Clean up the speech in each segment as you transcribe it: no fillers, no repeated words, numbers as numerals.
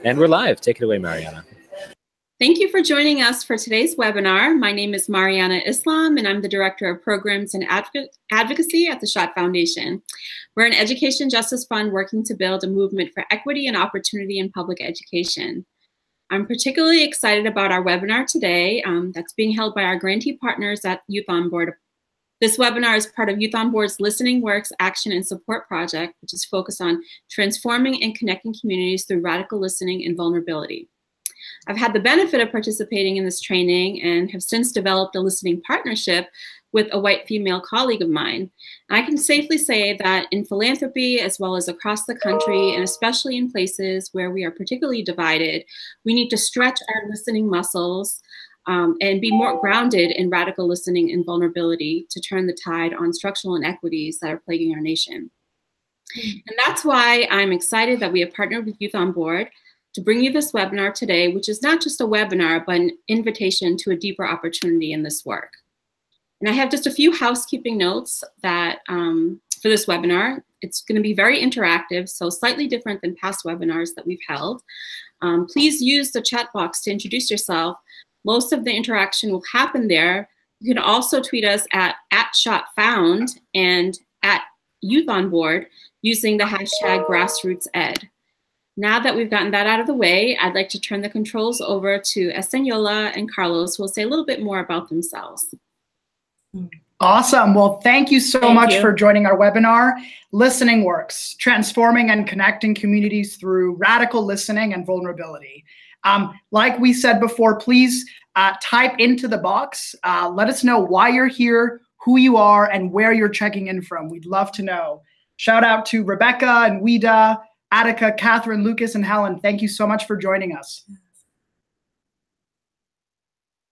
And we're live. Take it away, Mariana. Thank you for joining us for today's webinar. My name is Mariana Islam, and I'm the Director of Programs and Advocacy at the Schott Foundation. We're an education justice fund working to build a movement for equity and opportunity in public education. I'm particularly excited about our webinar today that's being held by our grantee partners at Youth on Board. This webinar is part of Youth on Board's ListeningWorks Action and Support Project, which is focused on transforming and connecting communities through radical listening and vulnerability. I've had the benefit of participating in this training and have since developed a listening partnership with a white female colleague of mine. I can safely say that in philanthropy, as well as across the country, and especially in places where we are particularly divided, we need to stretch our listening muscles and be more grounded in radical listening and vulnerability to turn the tide on structural inequities that are plaguing our nation. And that's why I'm excited that we have partnered with Youth on Board to bring you this webinar today, which is not just a webinar, but an invitation to a deeper opportunity in this work. And I have just a few housekeeping notes that for this webinar. It's going to be very interactive, so slightly different than past webinars that we've held. Please use the chat box to introduce yourself. Most of the interaction will happen there. You can also tweet us at @SchottFound and at Youth on Board using the hashtag GrassrootsEd. Now that we've gotten that out of the way, I'd like to turn the controls over to Estenola and Carlos, who will say a little bit more about themselves. Awesome. Well, thank you so much for joining our webinar, ListeningWorks, Transforming and Connecting Communities Through Radical Listening and Vulnerability. Like we said before, please type into the box. Let us know why you're here, who you are, and where you're checking in from. We'd love to know. Shout out to Rebecca and Wida, Attica, Catherine, Lucas, and Helen. Thank you so much for joining us.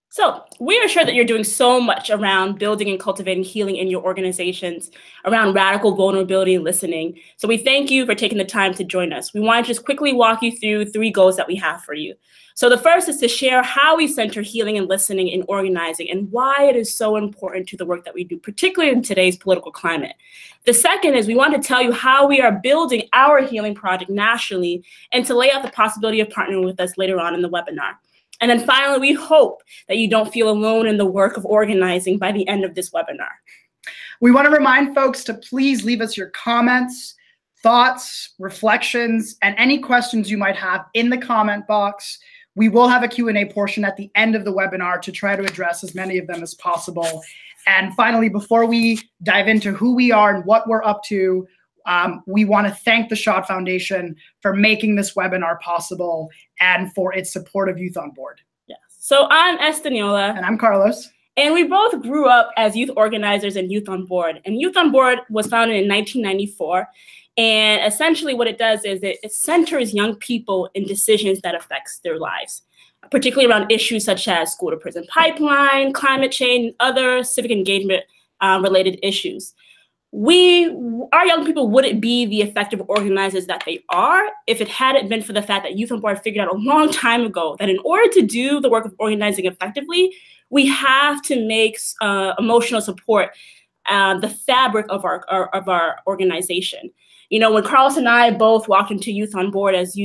So we are sure that you're doing so much around building and cultivating healing in your organizations, around radical vulnerability and listening. So we thank you for taking the time to join us. We want to just quickly walk you through 3 goals that we have for you. So the first is to share how we center healing and listening in organizing and why it is so important to the work that we do, particularly in today's political climate. The second is we want to tell you how we are building our healing project nationally and to lay out the possibility of partnering with us later on in the webinar. And then finally, we hope that you don't feel alone in the work of organizing by the end of this webinar. We want to remind folks to please leave us your comments, thoughts, reflections, and any questions you might have in the comment box. We will have a Q&A portion at the end of the webinar to try to address as many of them as possible. And finally, before we dive into who we are and what we're up to, we want to thank the Schott Foundation for making this webinar possible and for its support of Youth on Board. Yes. So I'm Estenola. And I'm Carlos. And we both grew up as youth organizers in Youth on Board. And Youth on Board was founded in 1994. And essentially what it does is it centers young people in decisions that affects their lives, particularly around issues such as school to prison pipeline, climate change, and other civic engagement related issues. Our young people wouldn't be the effective organizers that they are if it hadn't been for the fact that Youth on Board figured out a long time ago that in order to do the work of organizing effectively, we have to make emotional support the fabric of our organization. You know, when Carlos and I both walked into Youth on Board as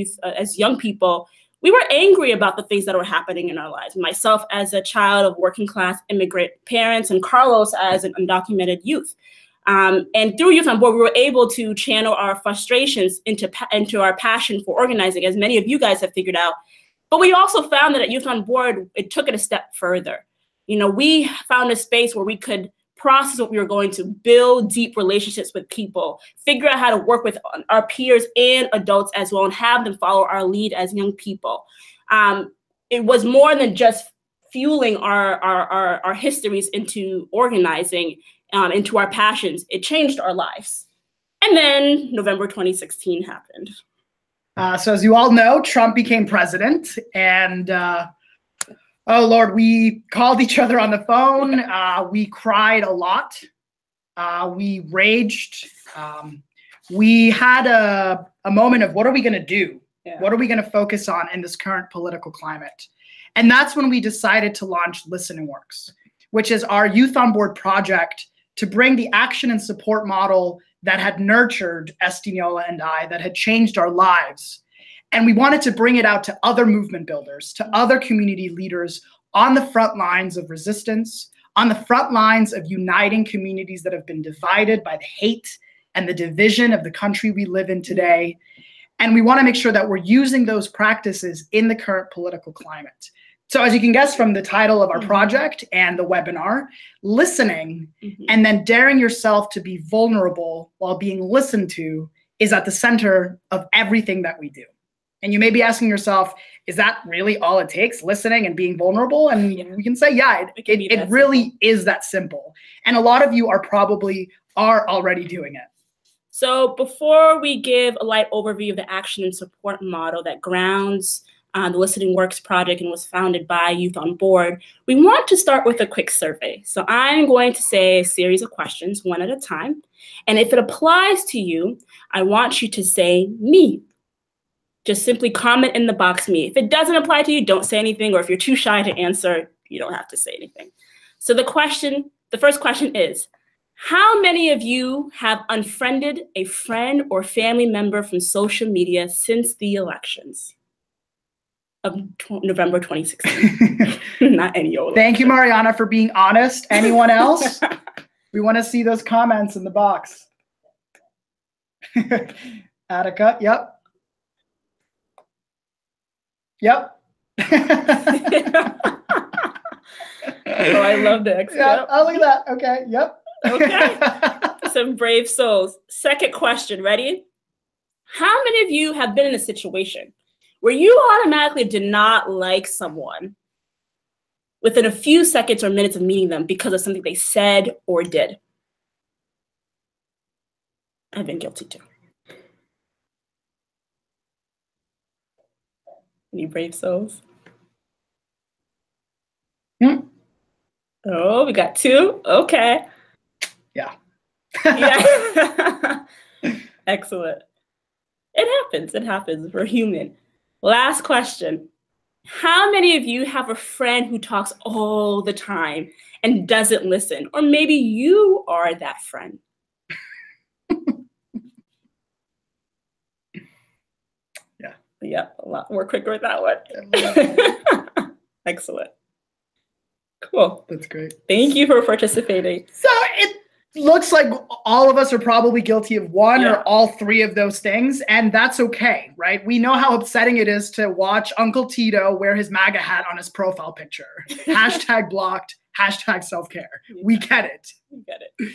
young people, we were angry about the things that were happening in our lives. Myself as a child of working class immigrant parents, and Carlos as an undocumented youth. And through Youth on Board, we were able to channel our frustrations into our passion for organizing, as many of you guys have figured out. But we also found that at Youth on Board, it took it a step further. You know, we found a space where we could process what we were going to, build deep relationships with people, figure out how to work with our peers and adults as well, and have them follow our lead as young people. It was more than just fueling our histories into organizing, into our passions. It changed our lives. And then November 2016 happened. So as you all know, Trump became president, and oh Lord, we called each other on the phone. We cried a lot. We raged. We had a moment of what are we going to do? Yeah. What are we going to focus on in this current political climate? And that's when we decided to launch ListeningWorks, which is our Youth on Board project to bring the action and support model that had nurtured Estenola and I, that had changed our lives, And we wanted to bring it out to other movement builders, to other community leaders on the front lines of resistance, on the front lines of uniting communities that have been divided by the hate and the division of the country we live in today. And we want to make sure that we're using those practices in the current political climate. So as you can guess from the title of our project and the webinar, listening and then daring yourself to be vulnerable while being listened to is at the center of everything that we do. And you may be asking yourself, is that really all it takes, listening and being vulnerable? And we can say, yeah, it really is that simple. And a lot of you are already doing it. So before we give a light overview of the action and support model that grounds the ListeningWorks project and was founded by Youth on Board, we want to start with a quick survey. So I'm going to say a series of questions one at a time. And if it applies to you, I want you to say me. Just simply comment in the box me. If it doesn't apply to you, don't say anything. Or if you're too shy to answer, you don't have to say anything. So the first question is, how many of you have unfriended a friend or family member from social media since the elections of November 2016? Not any older. Thank you, Mariana, for being honest. Anyone else? We want to see those comments in the box. Attica, yep. Yep. Oh, I love the X. Yep. Oh, look at that. Okay. Yep. Okay. Some brave souls. Second question. Ready? How many of you have been in a situation where you automatically did not like someone within a few seconds or minutes of meeting them because of something they said or did? I've been guilty too. Any brave souls? Oh, we got two. Okay. Yeah. Yeah. Excellent. It happens. It happens. We're human. Last question. How many of you have a friend who talks all the time and doesn't listen? Or maybe you are that friend. Yeah, a lot more quicker with that one. Excellent. Cool. That's great. Thank you for participating. So it looks like all of us are probably guilty of one or all three of those things, and that's okay, right? We know how upsetting it is to watch Uncle Tito wear his MAGA hat on his profile picture. Hashtag blocked, hashtag self-care. We get it. We get it.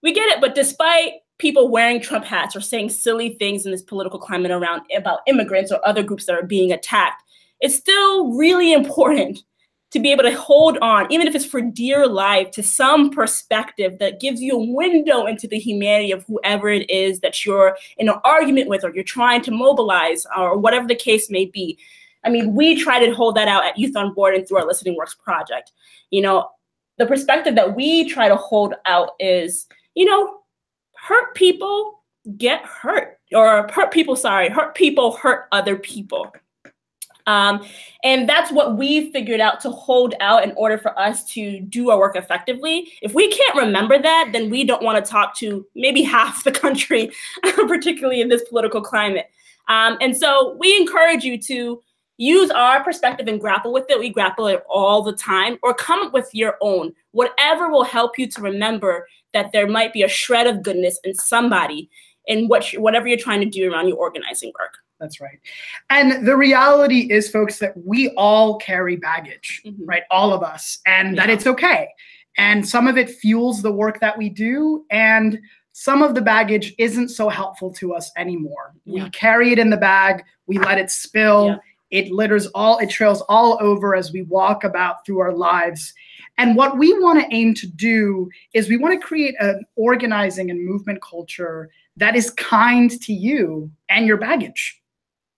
We get it, but despite people wearing Trump hats or saying silly things in this political climate about immigrants or other groups that are being attacked, it's still really important to be able to hold on, even if it's for dear life, to some perspective that gives you a window into the humanity of whoever it is that you're in an argument with or you're trying to mobilize or whatever the case may be. I mean, we try to hold that out at Youth on Board and through our ListeningWorks project. You know, the perspective that we try to hold out is, you know, hurt people get hurt, or hurt people hurt other people. And that's what we figured out to hold out in order for us to do our work effectively. If we can't remember that, then we don't want to talk to maybe half the country, particularly in this political climate. And so we encourage you to use our perspective and grapple with it. We grapple it all the time, or come up with your own, whatever will help you to remember that there might be a shred of goodness in somebody in whatever you're trying to do around your organizing work. That's right. And the reality is, folks, that we all carry baggage, right? All of us, and that it's okay. And some of it fuels the work that we do, and some of the baggage isn't so helpful to us anymore. We carry it in the bag, we let it spill, it trails all over as we walk about through our lives. And what we want to aim to do is we want to create an organizing and movement culture that is kind to you and your baggage,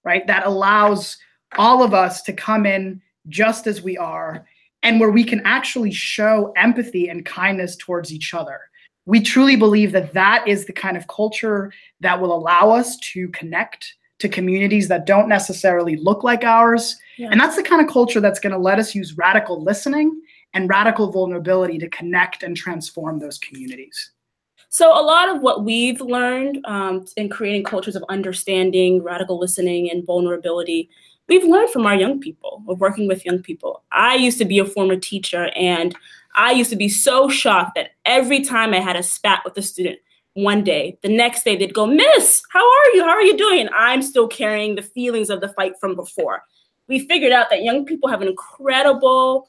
right? That allows all of us to come in just as we are, and where we can actually show empathy and kindness towards each other. We truly believe that that is the kind of culture that will allow us to connect to communities that don't necessarily look like ours. And that's the kind of culture that's going to let us use radical listening and radical vulnerability to connect and transform those communities. So a lot of what we've learned in creating cultures of understanding, radical listening, and vulnerability, we've learned from our young people, of working with young people. I used to be a former teacher, and I used to be so shocked that every time I had a spat with a student, one day, the next day they'd go, "Miss, how are you? How are you doing?" And I'm still carrying the feelings of the fight from before. We figured out that young people have an incredible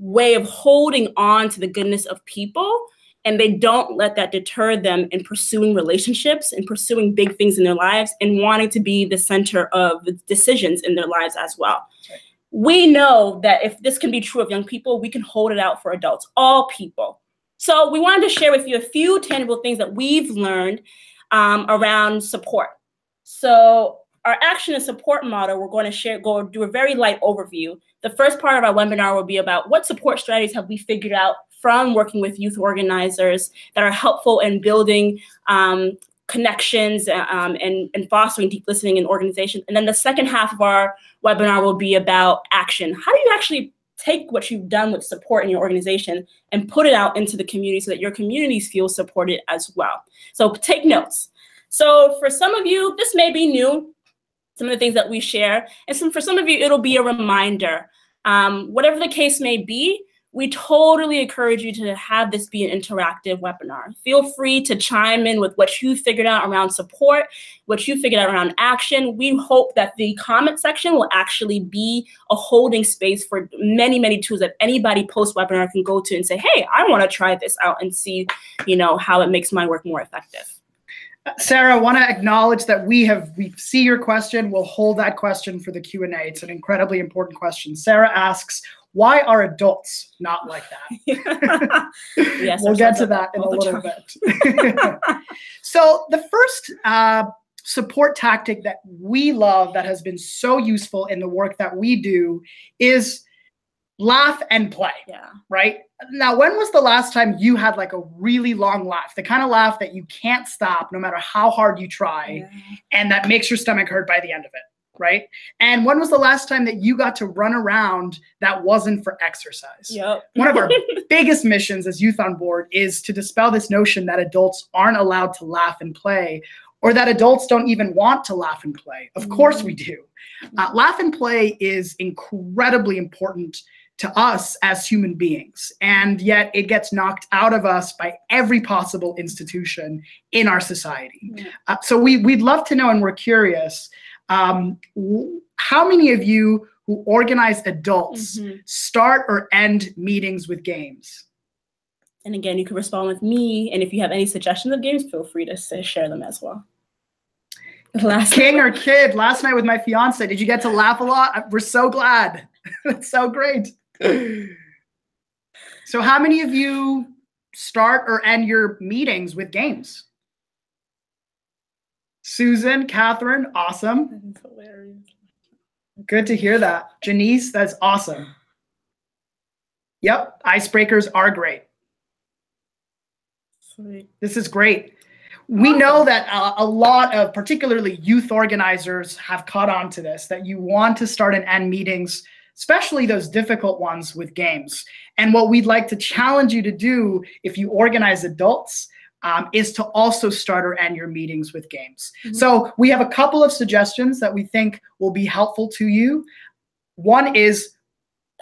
way of holding on to the goodness of people, and they don't let that deter them in pursuing relationships and pursuing big things in their lives and wanting to be the center of the decisions in their lives as well. Right. We know that if this can be true of young people, we can hold it out for adults, all people. So we wanted to share with you a few tangible things that we've learned around support. So our action and support model, we're going to do a very light overview. The first part of our webinar will be about what support strategies have we figured out from working with youth organizers that are helpful in building connections and fostering deep listening in organizations. And then the second half of our webinar will be about action. How do you actually take what you've done with support in your organization and put it out into the community so that your communities feel supported as well? So take notes. So for some of you, this may be new, some of the things that we share. And for some of you, it'll be a reminder. Whatever the case may be, we totally encourage you to have this be an interactive webinar. Feel free to chime in with what you figured out around support, what you figured out around action. We hope that the comment section will actually be a holding space for many, many tools that anybody post-webinar can go to and say, "Hey, I want to try this out and see, how it makes my work more effective." Sarah, I want to acknowledge that we see your question. We'll hold that question for the Q&A. It's an incredibly important question. Sarah asks, why are adults not like that? Yes, we'll get to that in a little bit. So the first support tactic that we love that has been so useful in the work that we do is laugh and play, right? Now, when was the last time you had like a really long laugh, the kind of laugh that you can't stop no matter how hard you try, and that makes your stomach hurt by the end of it, right? And when was the last time that you got to run around that wasn't for exercise? One of our biggest missions as Youth on Board is to dispel this notion that adults aren't allowed to laugh and play, or that adults don't even want to laugh and play. Of course we do. Laugh and play is incredibly important to us as human beings, and yet it gets knocked out of us by every possible institution in our society. So we'd love to know, and we're curious, how many of you who organize adults start or end meetings with games? And again, you can respond with me, and if you have any suggestions of games, feel free to share them as well. King or kid, last night with my fiance, did you get to laugh a lot? We're so glad. That's so great. So how many of you start or end your meetings with games? Susan, Catherine, awesome. That's hilarious. Good to hear that. Janice, that's awesome. Yep, icebreakers are great. Sweet. This is great. We know that a lot of particularly youth organizers have caught on to this, that you want to start and end meetings, especially those difficult ones, with games. And what we'd like to challenge you to do if you organize adults is to also start or end your meetings with games. So we have a couple of suggestions that we think will be helpful to you. One is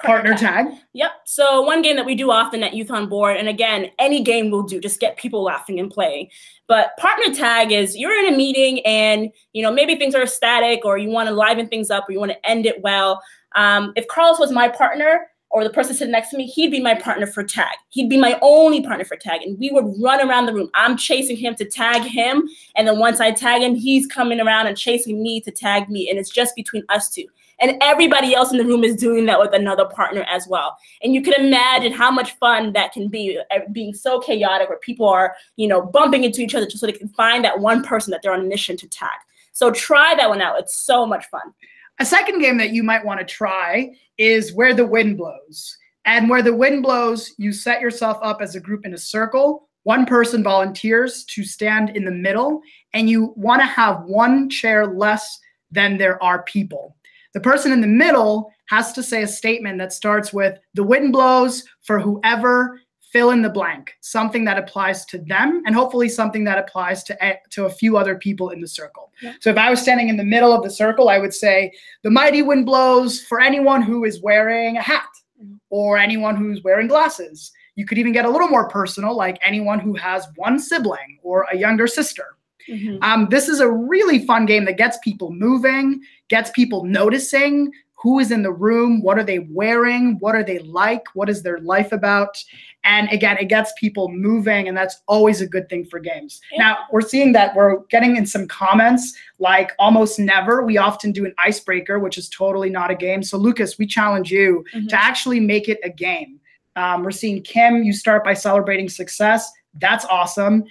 partner tag. Yep. So one game that we do often at Youth on Board, and again, any game will do, just get people laughing and playing. But partner tag is you're in a meeting and maybe things are static, or you want to liven things up, or you want to end it well. If Carlos was my partner, or the person sitting next to me, he'd be my partner for tag. He'd be my only partner for tag. And we would run around the room. I'm chasing him to tag him. And then once I tag him, he's coming around and chasing me to tag me. And it's just between us two. And everybody else in the room is doing that with another partner as well. And you can imagine how much fun that can be, being so chaotic, where people are, bumping into each other just so they can find that one person that they're on a mission to tag. So try that one out. It's so much fun. A second game that you might want to try is Where the Wind Blows. And Where the Wind Blows, you set yourself up as a group in a circle. One person volunteers to stand in the middle, and you want to have one chair less than there are people. The person in the middle has to say a statement that starts with, "The wind blows for whoever fill in the blank, something that applies to them, and hopefully something that applies to a few other people in the circle. Yeah. So if I was standing in the middle of the circle, I would say, the mighty wind blows for anyone who is wearing a hat or anyone who's wearing glasses. You could even get a little more personal, like anyone who has one sibling or a younger sister. This is a really fun game that gets people moving, gets people noticing who is in the room, what are they wearing, what are they like, what is their life about. And again, it gets people moving, and that's always a good thing for games. Yeah. Now, we're seeing that we're getting in some comments like almost never. We often do an icebreaker, which is totally not a game. So Lucas, we challenge you to actually make it a game. We're seeing Kim, you start by celebrating success. That's awesome.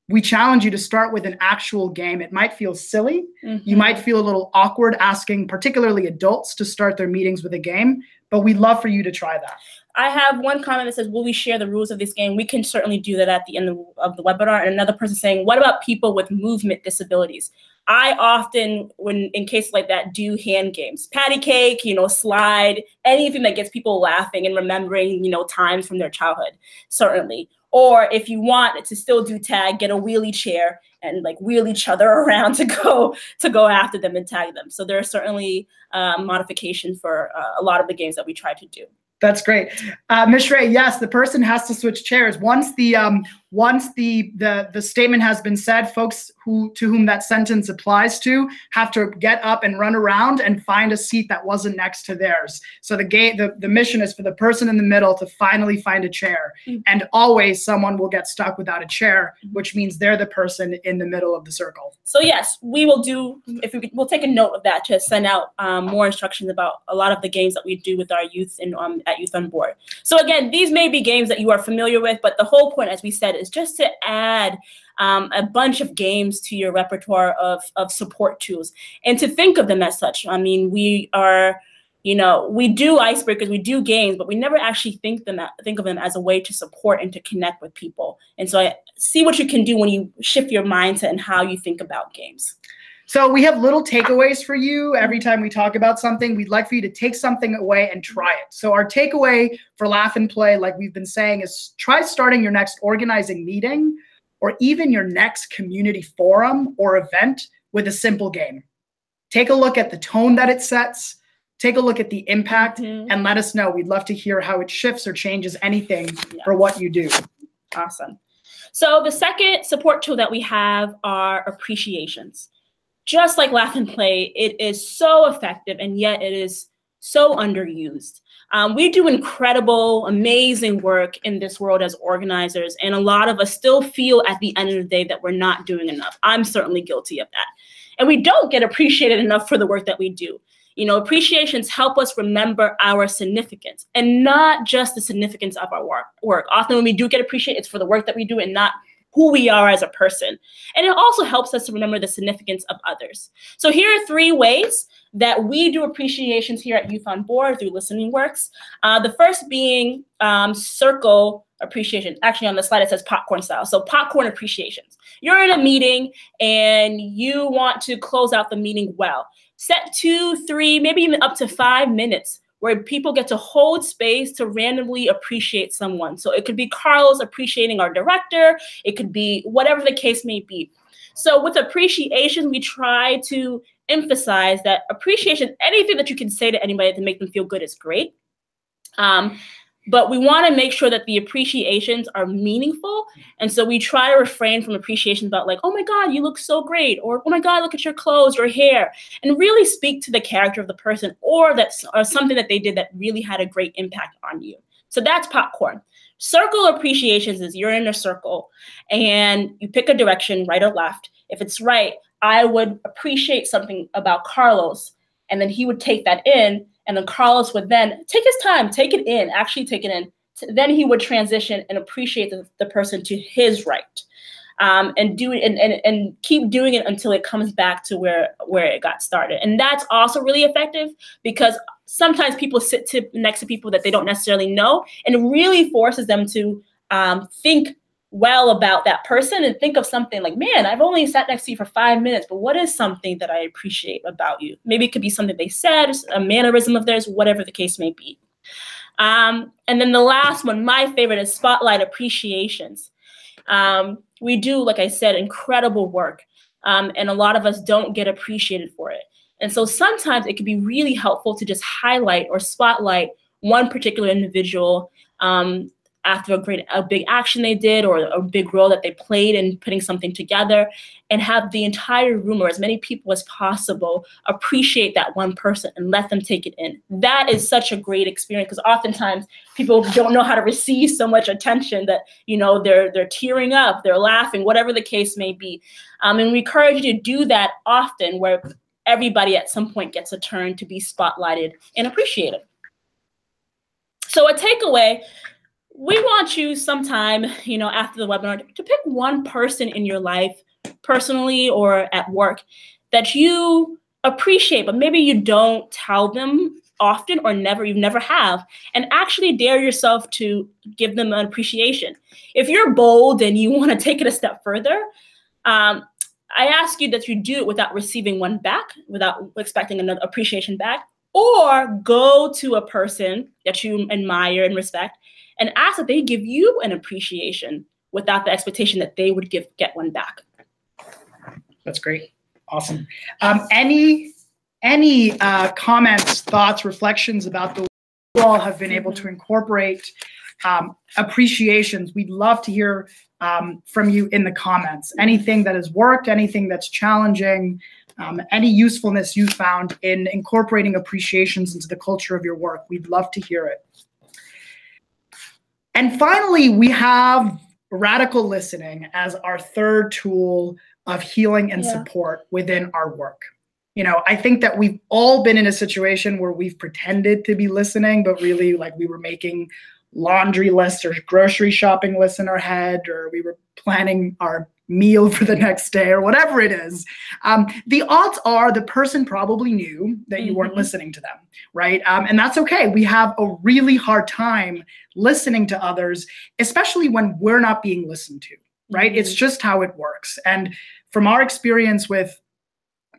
We challenge you to start with an actual game. It might feel silly. You might feel a little awkward asking particularly adults to start their meetings with a game, but we'd love for you to try that. I have one comment that says, will we share the rules of this game? We can certainly do that at the end of the webinar. And another person saying, what about people with movement disabilities? I often, when in cases like that, do hand games, patty cake, slide, anything that gets people laughing and remembering, times from their childhood, certainly. Or if you want to still do tag, get a wheelie chair and like wheel each other around to go after them and tag them. So there are certainly modifications for a lot of the games that we try to do. That's great. Mishray, yes, the person has to switch chairs. Once the statement has been said, folks to whom that sentence applies to have to get up and run around and find a seat that wasn't next to theirs. So the mission is for the person in the middle to finally find a chair. And always someone will get stuck without a chair, which means they're the person in the middle of the circle. So yes, we will we'll take a note of that to send out more instructions about a lot of the games that we do with our youth and at Youth on Board. So again, these may be games that you are familiar with, but the whole point, as we said, is just to add a bunch of games to your repertoire of support tools and to think of them as such. I mean, we do icebreakers, we do games, but we never actually think of them as a way to support and to connect with people. And so I see what you can do when you shift your mindset and how you think about games. So we have little takeaways for you every time we talk about something. We'd like for you to take something away and try it. So our takeaway for Laugh and Play, like we've been saying, is try starting your next organizing meeting or even your next community forum or event with a simple game. Take a look at the tone that it sets. Take a look at the impact and let us know. We'd love to hear how it shifts or changes anything for what you do. Awesome. So the second support tool that we have are appreciations. Just like Laugh and Play, it is so effective, and yet it is so underused. We do incredible, amazing work in this world as organizers, and a lot of us still feel at the end of the day that we're not doing enough. I'm certainly guilty of that. And we don't get appreciated enough for the work that we do. Appreciations help us remember our significance, and not just the significance of our work. Often when we do get appreciated, it's for the work that we do and not who we are as a person. And it also helps us to remember the significance of others. So here are 3 ways that we do appreciations here at Youth on Board through ListeningWorks. The first being circle appreciation. Actually, on the slide, it says popcorn style. So popcorn appreciations. You're in a meeting and you want to close out the meeting well. Set 2, 3, maybe even up to 5 minutes where people get to hold space to randomly appreciate someone. So it could be Carlos appreciating our director. It could be whatever the case may be. So with appreciation, we try to emphasize that appreciation, anything that you can say to anybody to make them feel good is great. But we want to make sure that the appreciations are meaningful. And so we try to refrain from appreciations about like, oh my God, you look so great. Or, oh my God, look at your clothes, your hair. And really speak to the character of the person or something that they did that really had a great impact on you. So that's popcorn. Circle appreciations is you're in a circle and you pick a direction, right or left. If it's right, I would appreciate something about Carlos. And then he would take that in. And then Carlos would then take his time, take it in, actually take it in. Then he would transition and appreciate the person to his right, and do it and keep doing it until it comes back to where it got started. And that's also really effective because sometimes people sit next to people that they don't necessarily know, and it really forces them to think well about that person and think of something like, man, I've only sat next to you for 5 minutes, but what is something that I appreciate about you? Maybe it could be something they said, a mannerism of theirs, whatever the case may be. And then the last one, my favorite, is spotlight appreciations. We do, like I said, incredible work, and a lot of us don't get appreciated for it. And so sometimes it can be really helpful to just highlight or spotlight one particular individual after a big action they did or a big role that they played in putting something together, and have the entire room, or as many people as possible, appreciate that one person and let them take it in. That is such a great experience, because oftentimes people don't know how to receive so much attention that, you know, they're tearing up, they're laughing, whatever the case may be. And we encourage you to do that often, where everybody at some point gets a turn to be spotlighted and appreciated. So a takeaway: we want you sometime, you know, after the webinar, to pick one person in your life, personally or at work, that you appreciate, but maybe you don't tell them often, or you never have, and actually dare yourself to give them an appreciation. If you're bold and you want to take it a step further, I ask you that you do it without receiving one back, without expecting another appreciation back, or go to a person that you admire and respect and ask that they give you an appreciation without the expectation that they would get one back. That's great. Awesome. Any comments, thoughts, reflections about the way you all have been able to incorporate appreciations? We'd love to hear from you in the comments. Anything that has worked, anything that's challenging, any usefulness you found in incorporating appreciations into the culture of your work. We'd love to hear it. And finally, we have radical listening as our third tool of healing and support within our work. You know, I think that we've all been in a situation where we've pretended to be listening, but really, like, we were making laundry lists or grocery shopping lists in our head, or we were planning our meal for the next day, or whatever it is. The odds are the person probably knew that you weren't listening to them, right? And that's okay. We have a really hard time listening to others, especially when we're not being listened to, right? It's just how it works. And from our experience with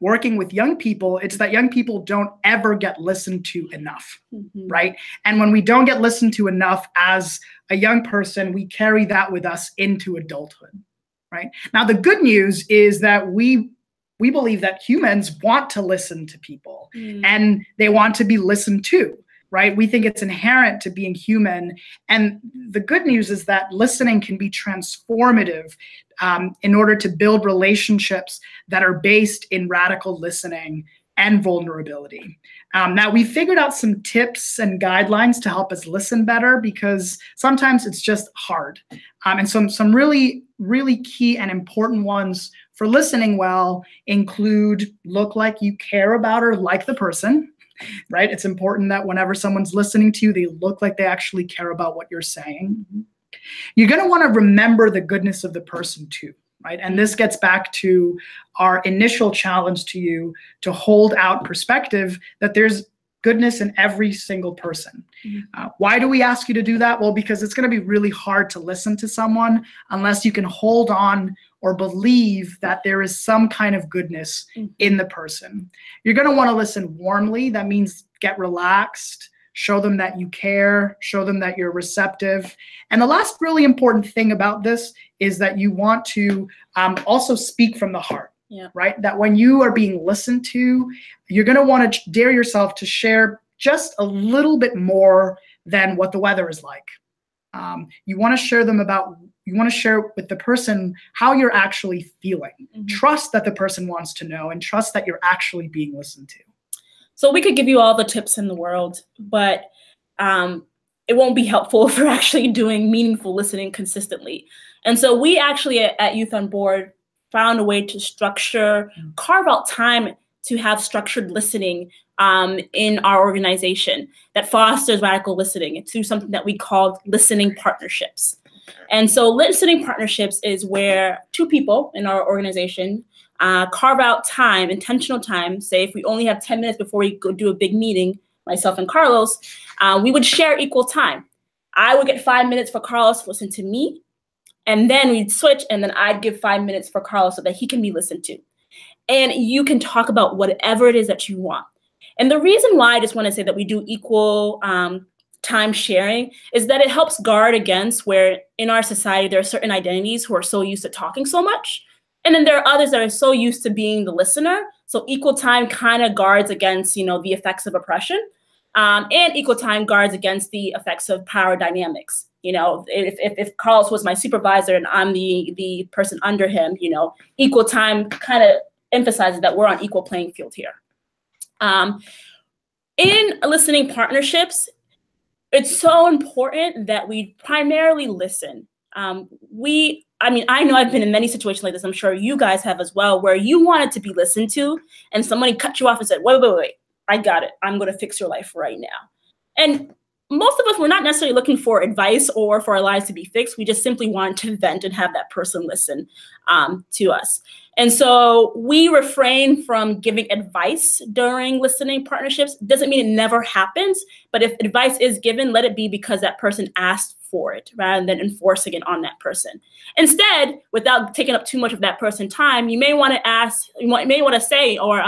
working with young people, it's that young people don't ever get listened to enough, right? And when we don't get listened to enough as a young person, we carry that with us into adulthood, right? Now, the good news is that we believe that humans want to listen to people and they want to be listened to, right? We think it's inherent to being human. And the good news is that listening can be transformative in order to build relationships that are based in radical listening and vulnerability. Now, we figured out some tips and guidelines to help us listen better, because sometimes it's just hard. And some really, really key and important ones for listening well include: look like you care about or like the person, right? It's important that whenever someone's listening to you, they look like they actually care about what you're saying. You're going to want to remember the goodness of the person too, right? And this gets back to our initial challenge to you to hold out perspective that there's goodness in every single person. Why do we ask you to do that? Well, because it's going to be really hard to listen to someone unless you can hold on or believe that there is some kind of goodness in the person. You're going to want to listen warmly. That means get relaxed, show them that you care, show them that you're receptive. And the last really important thing about this is that you want to also speak from the heart, right? That when you are being listened to, you're going to want to dare yourself to share just a little bit more than what the weather is like. You want to share with the person how you're actually feeling. Trust that the person wants to know, and trust that you're actually being listened to. So we could give you all the tips in the world, but it won't be helpful if we're actually doing meaningful listening consistently. And so we actually at Youth on Board found a way to carve out time to have structured listening in our organization that fosters radical listening. It's through something that we call listening partnerships. And so listening partnerships is where two people in our organization carve out time, intentional time. Say if we only have 10 minutes before we go do a big meeting, myself and Carlos, we would share equal time. I would get 5 minutes for Carlos to listen to me, and then we'd switch, and then I'd give 5 minutes for Carlos so that he can be listened to. And you can talk about whatever it is that you want. And the reason why I just want to say that we do equal time sharing is that it helps guard against where in our society there are certain identities who are so used to talking so much. And then there are others that are so used to being the listener. So equal time kind of guards against, you know, the effects of oppression, and equal time guards against the effects of power dynamics. You know, if Carlos was my supervisor and I'm the person under him, you know, equal time kind of emphasizes that we're on equal playing field here. In listening partnerships, it's so important that we primarily listen. I mean, I know I've been in many situations like this. I'm sure you guys have as well, where you wanted to be listened to and somebody cut you off and said, wait, I got it. I'm going to fix your life right now. And most of us, we're not necessarily looking for advice or for our lives to be fixed. We just simply want to vent and have that person listen to us. And so we refrain from giving advice during listening partnerships. Doesn't mean it never happens, but if advice is given, let it be because that person asked for it rather than enforcing it on that person. Instead, without taking up too much of that person's time, you may want to ask, you may want to say, or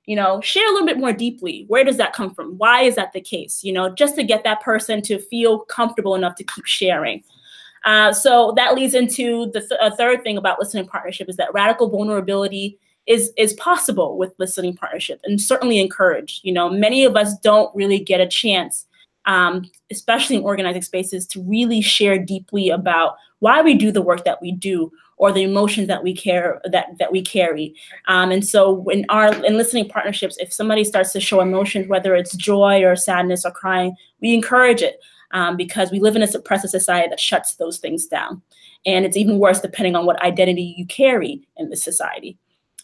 you know, share a little bit more deeply. Where does that come from? Why is that the case? You know, just to get that person to feel comfortable enough to keep sharing. So that leads into the third thing about listening partnership is that radical vulnerability is possible with listening partnership and certainly encouraged. You know, many of us don't really get a chance, especially in organizing spaces, to really share deeply about why we do the work that we do or the emotions that we carry. And so in listening partnerships, if somebody starts to show emotions, whether it's joy or sadness or crying, we encourage it. Because we live in a suppressive society that shuts those things down. And it's even worse depending on what identity you carry in this society.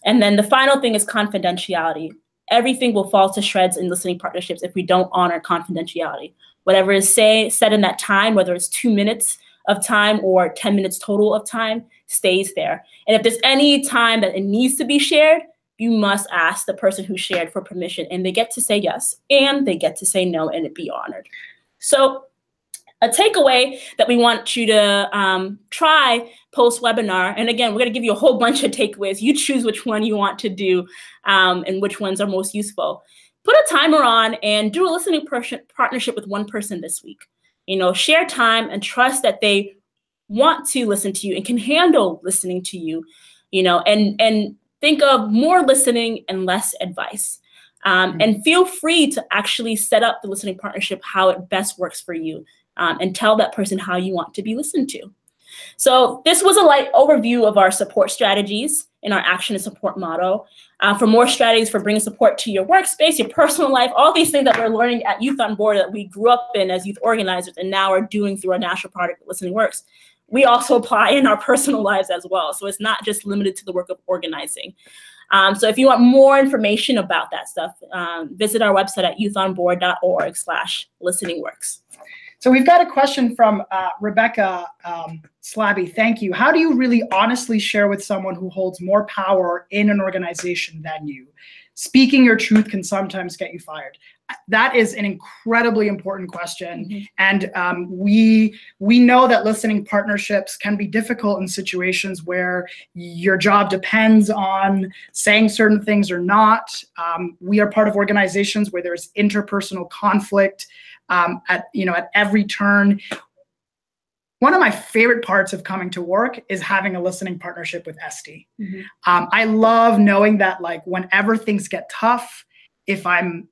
And then the final thing is confidentiality. Everything will fall to shreds in listening partnerships if we don't honor confidentiality. Whatever is said in that time, whether it's 2 minutes of time or 10 minutes total of time, stays there. And if there's any time that it needs to be shared, you must ask the person who shared for permission, and they get to say yes, and they get to say no, and it be honored. So a takeaway that we want you to try post-webinar, and again, we're going to give you a whole bunch of takeaways. You choose which one you want to do and which ones are most useful. Put a timer on and do a listening partnership with one person this week. You know, share time and trust that they want to listen to you and can handle listening to you, you know, and think of more listening and less advice. And feel free to actually set up the listening partnership how it best works for you. And tell that person how you want to be listened to. So this was a light overview of our support strategies in our action and support model. For more strategies for bringing support to your workspace, your personal life, all these things that we're learning at Youth on Board that we grew up in as youth organizers and now are doing through our national project, ListeningWorks, we also apply in our personal lives as well. So it's not just limited to the work of organizing. So if you want more information about that stuff, visit our website at youthonboard.org/listeningworks. So we've got a question from Rebecca Slabby. Thank you. How do you really honestly share with someone who holds more power in an organization than you? Speaking your truth can sometimes get you fired. That is an incredibly important question. And we know that listening partnerships can be difficult in situations where your job depends on saying certain things or not. We are part of organizations where there's interpersonal conflict at every turn. One of my favorite parts of coming to work is having a listening partnership with Esty. I love knowing that, like, whenever things get tough, if I'm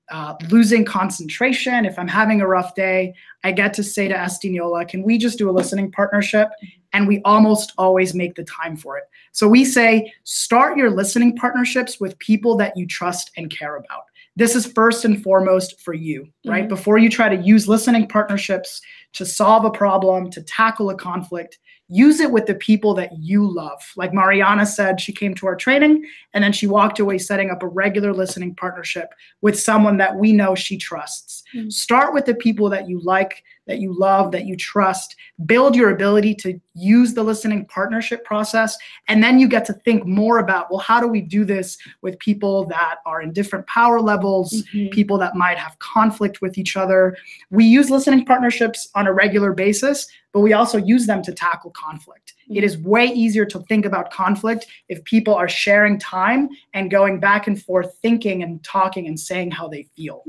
losing concentration, if I'm having a rough day, I get to say to Esty, Niola, can we just do a listening partnership? And we almost always make the time for it. So we say, start your listening partnerships with people that you trust and care about. This is first and foremost for you, right? Before you try to use listening partnerships to solve a problem, to tackle a conflict, use it with the people that you love. Like Mariana said, she came to our training and then she walked away setting up a regular listening partnership with someone that we know she trusts. Start with the people that you like, that you love, that you trust. Build your ability to use the listening partnership process, and then you get to think more about, well, how do we do this with people that are in different power levels, people that might have conflict with each other. We use listening partnerships on a regular basis, but we also use them to tackle conflict. It is way easier to think about conflict if people are sharing time and going back and forth, thinking and talking and saying how they feel.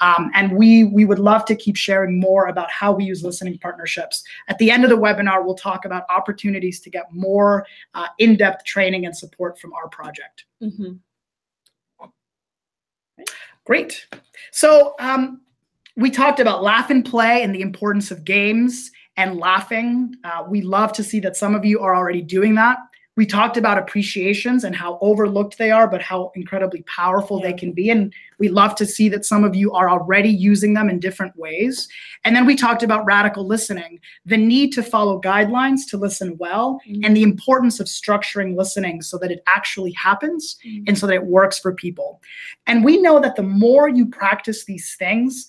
And we would love to keep sharing more about how we use listening partnerships. At the end of the webinar, we'll talk about opportunities to get more in-depth training and support from our project. Great. So we talked about laugh and play and the importance of games and laughing. We love to see that some of you are already doing that. We talked about appreciations and how overlooked they are, but how incredibly powerful they can be. And we love to see that some of you are already using them in different ways. And then we talked about radical listening, the need to follow guidelines to listen well, and the importance of structuring listening so that it actually happens and so that it works for people. And we know that the more you practice these things,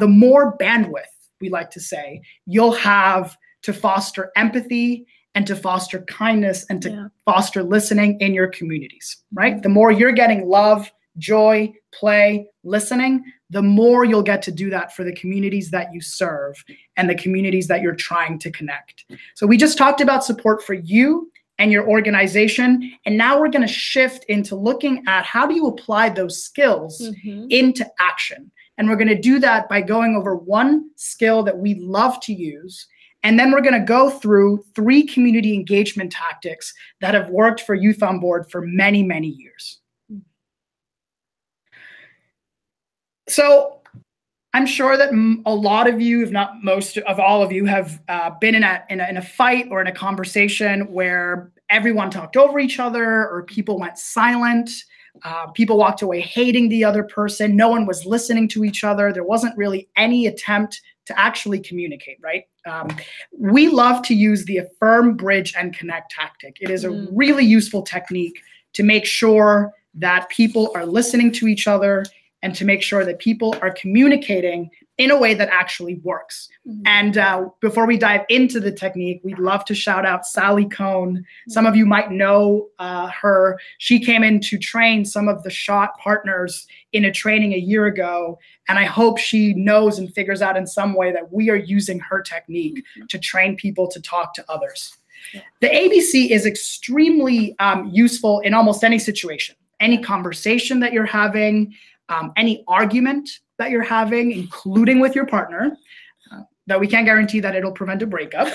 the more bandwidth, we like to say, you'll have to foster empathy and to foster kindness and to foster listening in your communities, right? The more you're getting love, joy, play, listening, the more you'll get to do that for the communities that you serve and the communities that you're trying to connect. So we just talked about support for you and your organization, and now we're going to shift into looking at how do you apply those skills into action. And we're going to do that by going over one skill that we love to use. And then we're going to go through 3 community engagement tactics that have worked for Youth on Board for many, many years. So I'm sure that a lot of you, if not most of all of you, have been in a fight or in a conversation where everyone talked over each other or people went silent. People walked away hating the other person. No one was listening to each other. There wasn't really any attempt to actually communicate, right? We love to use the affirm, bridge, and connect tactic. It is a really useful technique to make sure that people are listening to each other and to make sure that people are communicating in a way that actually works. And before we dive into the technique, we'd love to shout out Sally Cohn. Some of you might know her. She came in to train some of the SHOT partners in a training a year ago. And I hope she knows and figures out in some way that we are using her technique to train people to talk to others. The ABC is extremely useful in almost any situation, any conversation that you're having, any argument that you're having, including with your partner, though we can't guarantee that it'll prevent a breakup.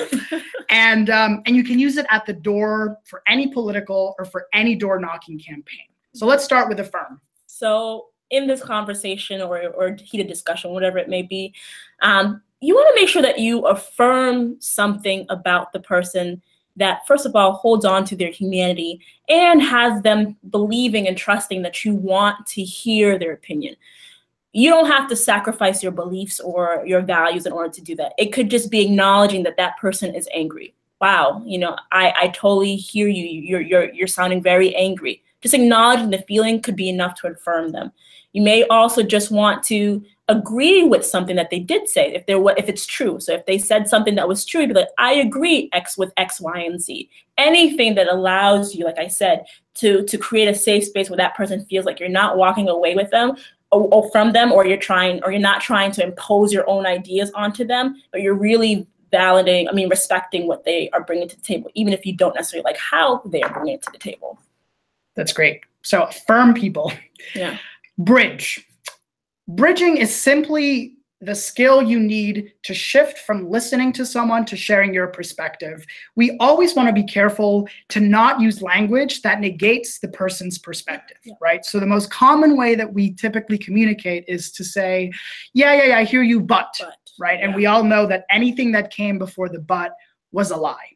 And you can use it at the door for any political or for any door knocking campaign. So let's start with affirm. So in this conversation or heated discussion, whatever it may be, you want to make sure that you affirm something about the person that, first of all, holds on to their humanity and has them believing and trusting that you want to hear their opinion. You don't have to sacrifice your beliefs or your values in order to do that. It could just be acknowledging that that person is angry. Wow, you know, I totally hear you. You're sounding very angry. Just acknowledging the feeling could be enough to affirm them. You may also just want to agree with something that they did say, if it's true. So if they said something that was true, you'd be like, I agree with X, Y, and Z. Anything that allows you, like I said, to create a safe space where that person feels like you're not walking away with them or from them, or you're not trying to impose your own ideas onto them, but you're really respecting what they are bringing to the table, even if you don't necessarily like how they are bringing it to the table. That's great. So affirm people. Yeah. Bridge. Bridging is simply the skill you need to shift from listening to someone to sharing your perspective. We always want to be careful to not use language that negates the person's perspective, right? So the most common way that we typically communicate is to say, yeah, I hear you, but, right? And we all know that anything that came before the but was a lie.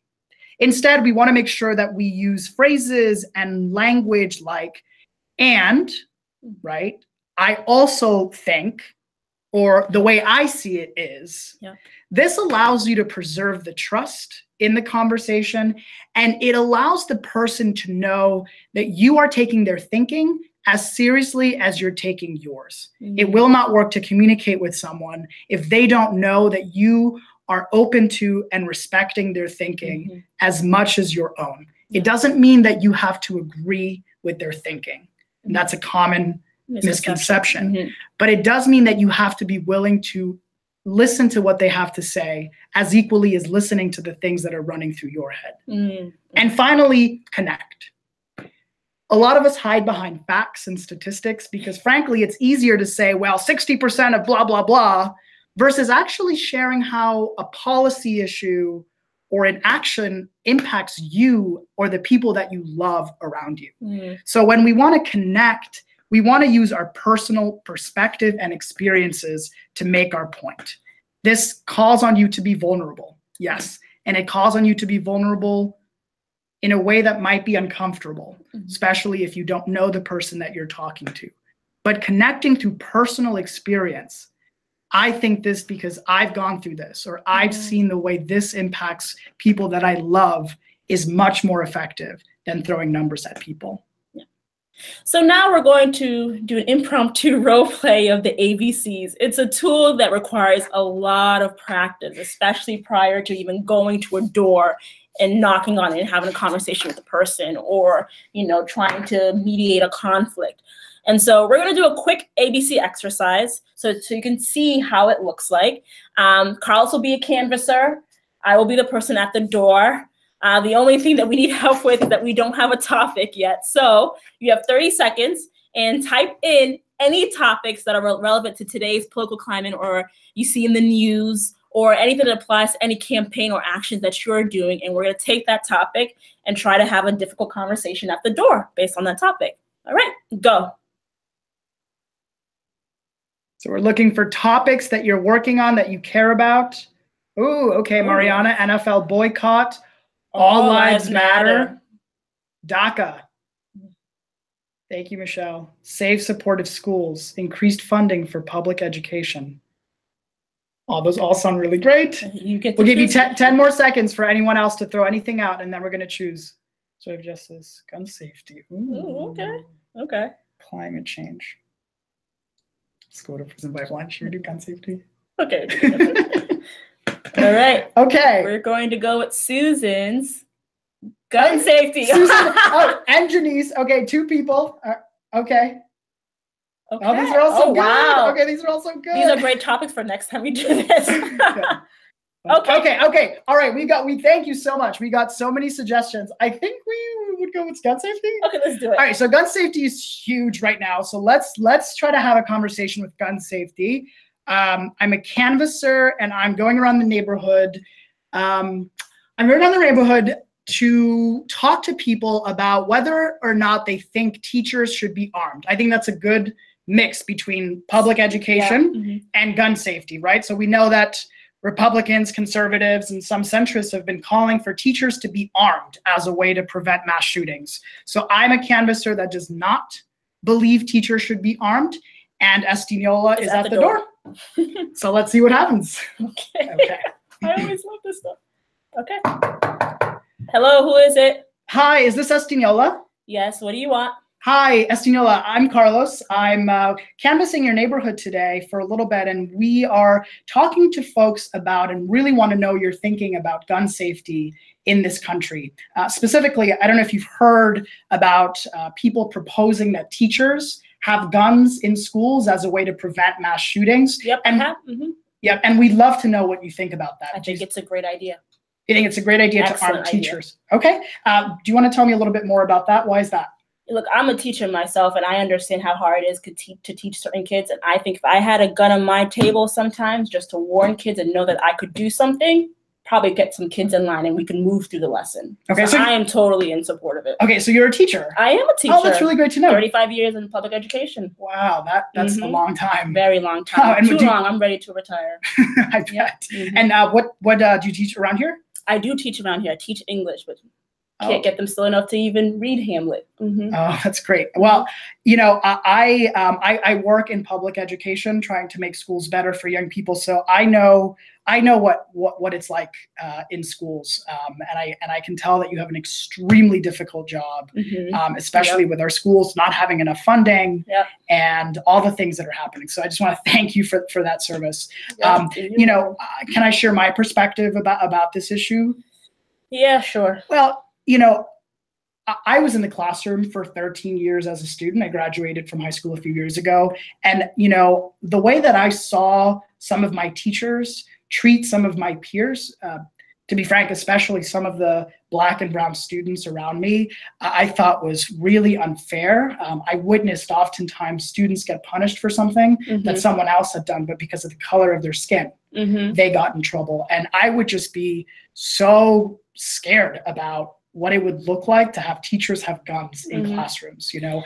Instead, we want to make sure that we use phrases and language like, and, right? I also think, or the way I see it is, this allows you to preserve the trust in the conversation, and it allows the person to know that you are taking their thinking as seriously as you're taking yours. It will not work to communicate with someone if they don't know that you are open to and respecting their thinking as much as your own. It doesn't mean that you have to agree with their thinking. And that's a common misconception. But it does mean that you have to be willing to listen to what they have to say as equally as listening to the things that are running through your head. And finally, connect. A lot of us hide behind facts and statistics because frankly, it's easier to say, well, 60% of blah, blah, blah, versus actually sharing how a policy issue or an action impacts you or the people that you love around you. So when we want to connect, we want to use our personal perspective and experiences to make our point. This calls on you to be vulnerable, yes, and it calls on you to be vulnerable in a way that might be uncomfortable, especially if you don't know the person that you're talking to. But connecting through personal experience, I think this because I've gone through this or I've seen the way this impacts people that I love is much more effective than throwing numbers at people. So now we're going to do an impromptu role play of the ABCs. It's a tool that requires a lot of practice, especially prior to even going to a door and knocking on it and having a conversation with the person or, you know, trying to mediate a conflict. And so we're going to do a quick ABC exercise so you can see how it looks like. Carlos will be a canvasser. I will be the person at the door. The only thing that we need help with is that we don't have a topic yet. So you have 30 seconds and type in any topics that are relevant to today's political climate or you see in the news or anything that applies to any campaign or actions that you're doing. And we're going to take that topic and try to have a difficult conversation at the door based on that topic. All right, go. So we're looking for topics that you're working on that you care about. Ooh, okay, Mariana, NFL boycott. All lives matter. DACA. Thank you, Michelle. Save supportive schools. Increased funding for public education. Oh, those all sound really great. We'll give you 10 more seconds for anyone else to throw anything out, and then we're going to choose. So justice, gun safety. Ooh, okay. Climate change. Let's go to prison pipeline. Should we do gun safety? Okay. All right. Okay. We're going to go with Susan's gun safety. Susan, and Janice. Okay, 2 people. Okay. Okay. Oh, these are all so good. Wow. Okay, these are all so good. These are great topics for next time we do this. Okay. All right. We thank you so much. We got so many suggestions. I think we would go with gun safety. Okay, let's do it. All right. So gun safety is huge right now. So let's try to have a conversation with gun safety. I'm a canvasser and I'm going around the neighborhood. To talk to people about whether or not they think teachers should be armed. I think that's a good mix between public education and gun safety, right? So we know that Republicans, conservatives, and some centrists have been calling for teachers to be armed as a way to prevent mass shootings. So I'm a canvasser that does not believe teachers should be armed, and Estiniola is at the door. So let's see what happens. Okay. I always love this stuff. Okay. Hello, who is it? Hi, is this Estiniola? Yes, what do you want? Hi, Estiniola. I'm Carlos. I'm canvassing your neighborhood today for a little bit, and we are talking to folks about and really want to know your thinking about gun safety in this country. Specifically, I don't know if you've heard about people proposing that teachers have guns in schools as a way to prevent mass shootings. Yep, and, I have. Yep, and we'd love to know what you think about that. I think it's a great idea. You think it's a great idea to arm teachers? Okay. Do you want to tell me a little bit more about that? Why is that? Look, I'm a teacher myself, and I understand how hard it is to teach certain kids. And I think if I had a gun on my table sometimes just to warn kids and know that I could do something, probably get some kids in line and we can move through the lesson. Okay, so I am totally in support of it. Okay, so you're a teacher. I am a teacher. Oh, that's really great to know. 35 years in public education. Wow, that's a long time. Very long time. Too long. I'm ready to retire. I bet. And what do you teach around here? I do teach around here. I teach English, but can't get them still enough to even read Hamlet. Mm-hmm. Oh, that's great. Well, you know, I work in public education, trying to make schools better for young people. So I know what it's like in schools, and I can tell that you have an extremely difficult job, especially with our schools not having enough funding and all the things that are happening. So I just want to thank you for that service. You know, can I share my perspective about this issue? Yeah, sure. Well, you know, I was in the classroom for 13 years as a student. I graduated from high school a few years ago. And, you know, the way that I saw some of my teachers treat some of my peers, to be frank, especially some of the Black and brown students around me, I thought was really unfair. I witnessed oftentimes students get punished for something that someone else had done, but because of the color of their skin, they got in trouble. And I would just be so scared about what it would look like to have teachers have guns in classrooms, you know?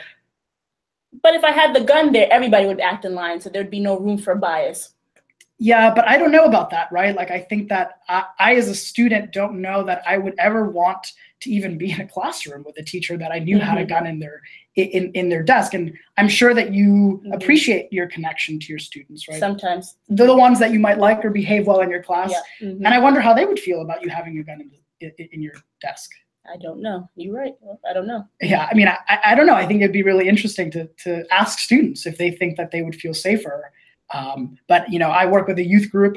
But if I had the gun there, everybody would act in line, so there'd be no room for bias. Yeah, but I don't know about that, right? Like, I think that I as a student don't know that I would ever want to even be in a classroom with a teacher that I knew had a gun in their desk. And I'm sure that you appreciate your connection to your students, right? Sometimes. They're the ones that you might like or behave well in your class. Yeah. And I wonder how they would feel about you having a gun in your desk. I don't know. You're right. I don't know. Yeah, I mean, I don't know. I think it'd be really interesting to ask students if they think that they would feel safer. But, you know, I work with a youth group.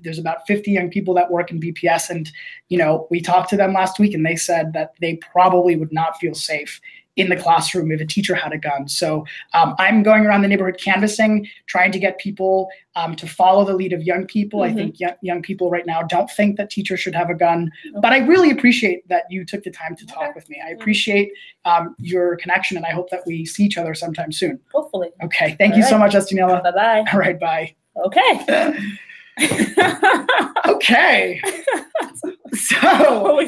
There's about 50 young people that work in BPS. And, you know, we talked to them last week and they said that they probably would not feel safe in the classroom if a teacher had a gun. So I'm going around the neighborhood canvassing, trying to get people to follow the lead of young people. I think young people right now don't think that teachers should have a gun, but I really appreciate that you took the time to talk with me. I appreciate your connection, and I hope that we see each other sometime soon. Hopefully. Okay, thank you so much, Estinela. Bye-bye. All right, bye. Okay. Okay. So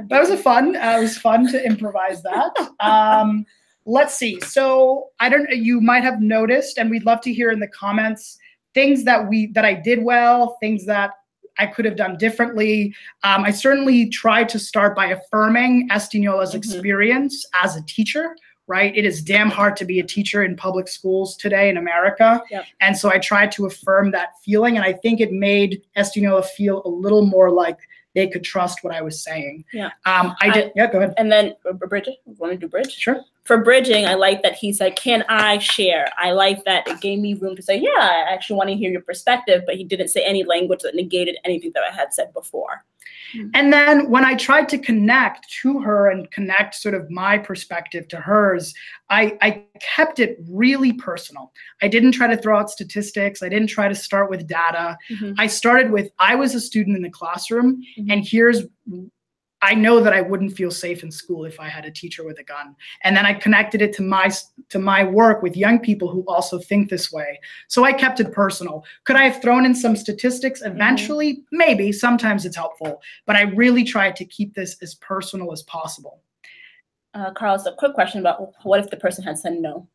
that was fun. It was fun to improvise that. Let's see. So you might have noticed, and we'd love to hear in the comments things that I did well, things that I could have done differently. I certainly tried to start by affirming Estinola's experience as a teacher. Right? It is damn hard to be a teacher in public schools today in America. Yep. And so I tried to affirm that feeling. And I think it made Estinola feel a little more like they could trust what I was saying. Yeah. Yeah, go ahead. And then Bridget, want to do bridge? Sure. For bridging, I like that he said, can I share? I like that it gave me room to say, yeah, I actually want to hear your perspective, but he didn't say any language that negated anything that I had said before. And then when I tried to connect to her and connect sort of my perspective to hers, I kept it really personal. I didn't try to throw out statistics. I didn't try to start with data. I started with, I was a student in the classroom, and I know that I wouldn't feel safe in school if I had a teacher with a gun. And then I connected it to my work with young people who also think this way. So I kept it personal. Could I have thrown in some statistics eventually? Maybe. Sometimes it's helpful. But I really tried to keep this as personal as possible. Carlos, a quick question about what if the person had said no?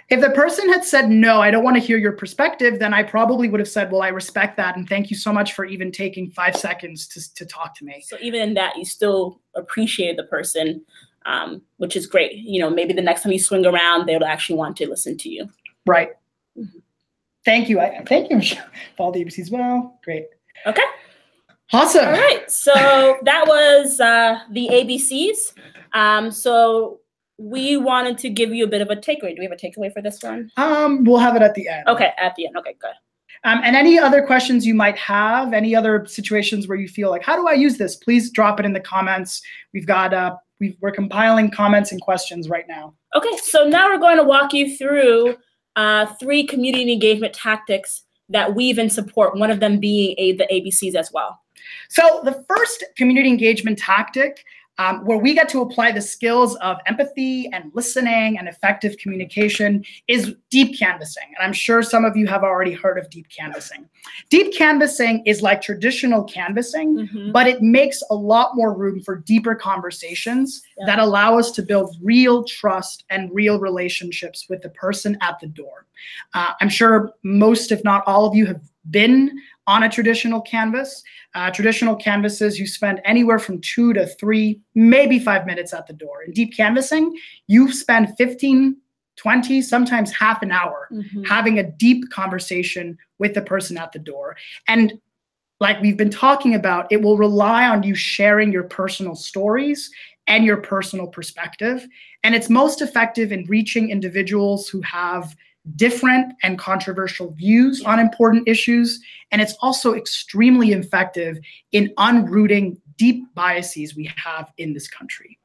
If the person had said, no, I don't want to hear your perspective, then I probably would have said, well, I respect that. And thank you so much for even taking 5 seconds to talk to me. So even in that, you still appreciate the person, which is great. You know, maybe the next time you swing around, they'll actually want to listen to you. Right. Thank you. Thank you, Michelle. Follow the ABCs well. Great. Okay. Awesome. All right. So that was the ABCs. So we wanted to give you a bit of a takeaway. Do we have a takeaway for this one? We'll have it at the end. Okay, at the end. Okay, good. And any other questions you might have, any other situations where you feel like, how do I use this? Please drop it in the comments. We've got, we're compiling comments and questions right now. Okay, so now we're going to walk you through 3 community engagement tactics that weave and support, one of them being the ABCs as well. So the first community engagement tactic where we get to apply the skills of empathy and listening and effective communication is deep canvassing. And I'm sure some of you have already heard of deep canvassing. Deep canvassing is like traditional canvassing, but it makes a lot more room for deeper conversations that allow us to build real trust and real relationships with the person at the door. I'm sure most, if not all of you, have been on a traditional canvas. Traditional canvases, you spend anywhere from 2 to 3, maybe 5 minutes at the door. In deep canvassing, you spend 15, 20, sometimes half an hour having a deep conversation with the person at the door. And like we've been talking about, it will rely on you sharing your personal stories and your personal perspective. And it's most effective in reaching individuals who have different and controversial views on important issues. And it's also extremely effective in unrooting deep biases we have in this country.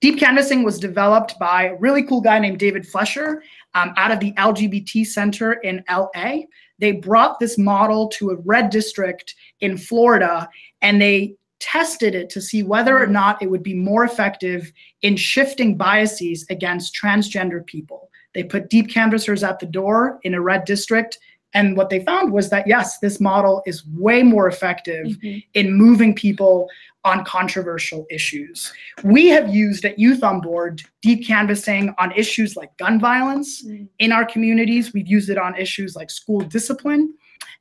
Deep canvassing was developed by a really cool guy named David Flesher out of the LGBT Center in LA. They brought this model to a red district in Florida, and they tested it to see whether or not it would be more effective in shifting biases against transgender people. They put deep canvassers at the door in a red district, and what they found was that, yes, this model is way more effective in moving people on controversial issues. We have used at Youth on Board deep canvassing on issues like gun violence in our communities. We've used it on issues like school discipline,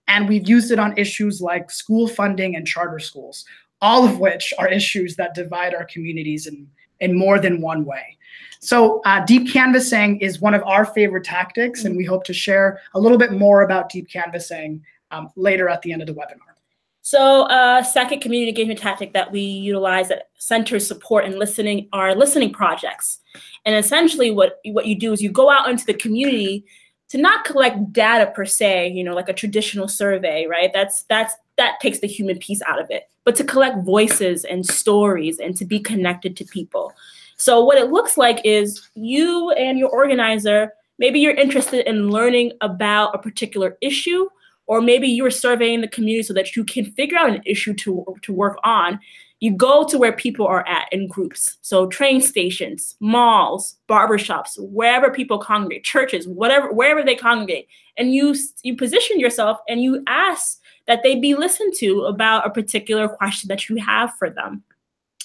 and we've used it on issues like school funding and charter schools, all of which are issues that divide our communities in more than one way. So deep canvassing is one of our favorite tactics, and we hope to share a little bit more about deep canvassing later at the end of the webinar. So second community engagement tactic that we utilize that centers support and listening are listening projects. And essentially what you do is you go out into the community to not collect data per se, you know, like a traditional survey, right? That takes the human piece out of it, but to collect voices and stories and to be connected to people. So what it looks like is you and your organizer, maybe you're interested in learning about a particular issue, or maybe you are surveying the community so that you can figure out an issue to work on. You go to where people are at in groups. So train stations, malls, barbershops, wherever people congregate, churches, wherever they congregate. And you position yourself and you ask that they be listened to about a particular question that you have for them.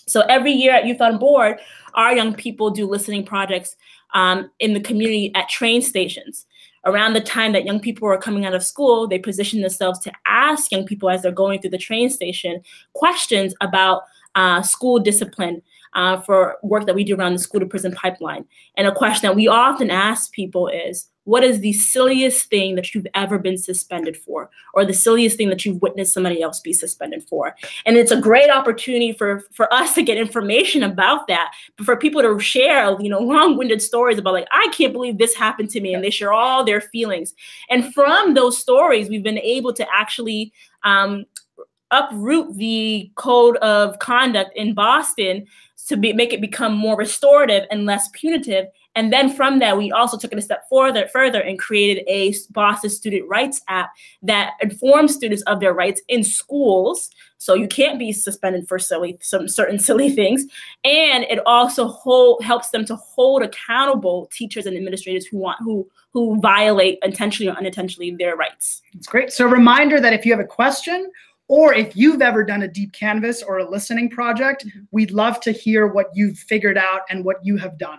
So every year at Youth on Board, our young people do listening projects in the community at train stations. Around the time that young people are coming out of school, they position themselves to ask young people as they're going through the train station questions about school discipline for work that we do around the school to prison pipeline. And a question that we often ask people is, what is the silliest thing that you've ever been suspended for, or the silliest thing that you've witnessed somebody else be suspended for? And it's a great opportunity for us to get information about that, but for people to share, you know, long-winded stories about, like, I can't believe this happened to me, and they share all their feelings. And from those stories, we've been able to actually uproot the code of conduct in Boston to make it become more restorative and less punitive. And then from that, we also took it a step further and created a Boston Student Rights app that informs students of their rights in schools. So you can't be suspended for some certain silly things. And it also helps them to hold accountable teachers and administrators who violate intentionally or unintentionally their rights. That's great. So a reminder that if you have a question, or if you've ever done a deep canvas or a listening project, we'd love to hear what you've figured out and what you have done.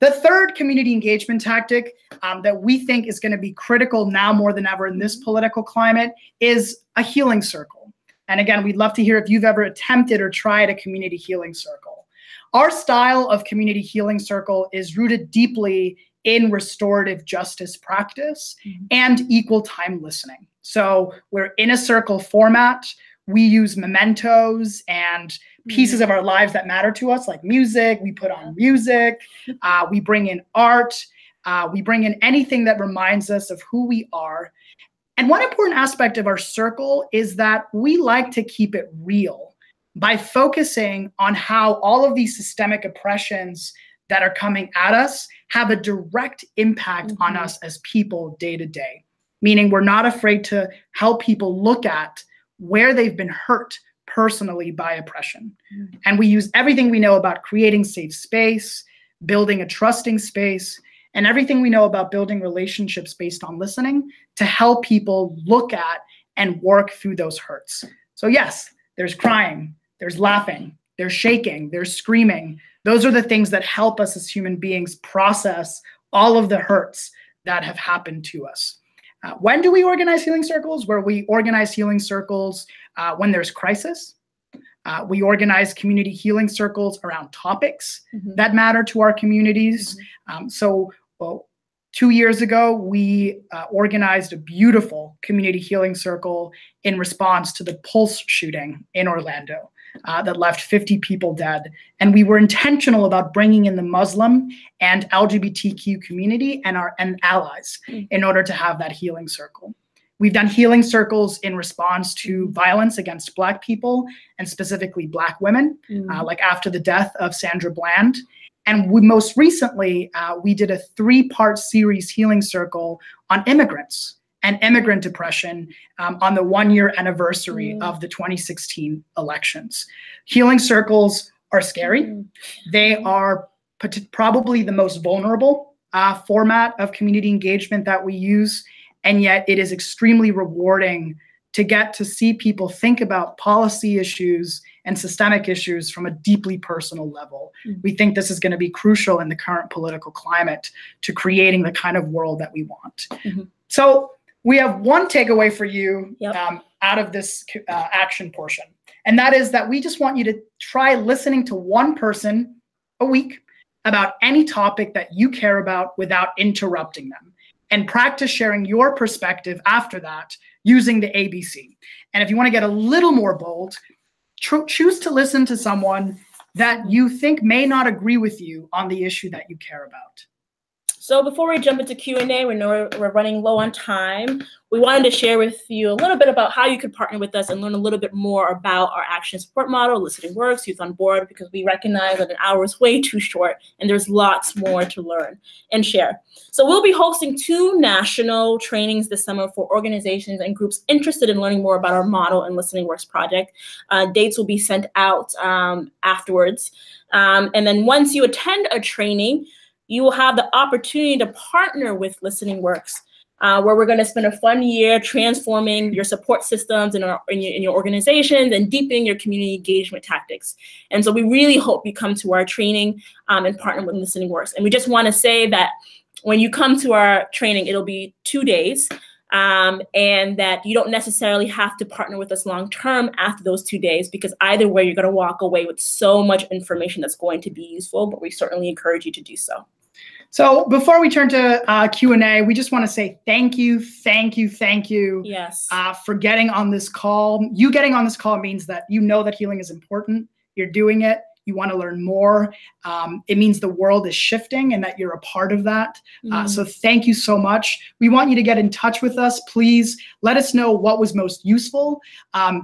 The third community engagement tactic that we think is going to be critical now more than ever in this political climate is a healing circle. And again, we'd love to hear if you've ever attempted or tried a community healing circle. Our style of community healing circle is rooted deeply in restorative justice practice and equal time listening. So we're in a circle format. We use mementos and pieces of our lives that matter to us, like music. We put on music. We bring in art. We bring in anything that reminds us of who we are. And one important aspect of our circle is that we like to keep it real by focusing on how all of these systemic oppressions that are coming at us have a direct impact on us as people day to day. Meaning we're not afraid to help people look at where they've been hurt personally by oppression. And we use everything we know about creating safe space, building a trusting space, and everything we know about building relationships based on listening to help people look at and work through those hurts. So yes, there's crying, there's laughing, there's shaking, there's screaming. Those are the things that help us as human beings process all of the hurts that have happened to us. When do we organize healing circles? Where we organize healing circles when there's crisis. We organize community healing circles around topics that matter to our communities. Well, 2 years ago, we organized a beautiful community healing circle in response to the Pulse shooting in Orlando that left 50 people dead. And we were intentional about bringing in the Muslim and LGBTQ community and our allies in order to have that healing circle. We've done healing circles in response to violence against Black people and specifically Black women, like after the death of Sandra Bland. And most recently, we did a 3-part series healing circle on immigrants and immigrant depression on the 1-year anniversary of the 2016 elections. Healing circles are scary. They are probably the most vulnerable format of community engagement that we use. And yet it is extremely rewarding to get to see people think about policy issues and systemic issues from a deeply personal level. We think this is going to be crucial in the current political climate to creating the kind of world that we want. So we have one takeaway for you out of this action portion. And that is that we just want you to try listening to one person a week about any topic that you care about without interrupting them. And practice sharing your perspective after that using the ABC. And if you want to get a little more bold, choose to listen to someone that you think may not agree with you on the issue that you care about. So before we jump into Q&A, we know we're running low on time. We wanted to share with you a little bit about how you could partner with us and learn a little bit more about our action support model, ListeningWorks, Youth on Board, because we recognize that an hour is way too short and there's lots more to learn and share. So we'll be hosting 2 national trainings this summer for organizations and groups interested in learning more about our model and ListeningWorks project. Dates will be sent out afterwards. And then once you attend a training, you will have the opportunity to partner with ListeningWorks, where we're going to spend a fun year transforming your support systems in your organizations and deepening your community engagement tactics. And so we really hope you come to our training and partner with ListeningWorks. And we just want to say that when you come to our training, it'll be 2 days, and that you don't necessarily have to partner with us long-term after those 2 days, because either way, you're going to walk away with so much information that's going to be useful, but we certainly encourage you to do so. So before we turn to Q&A, we just want to say thank you Yes. For getting on this call. You getting on this call means that you know that healing is important. You're doing it. You want to learn more. It means the world is shifting and that you're a part of that. So thank you so much. We want you to get in touch with us. Please let us know what was most useful.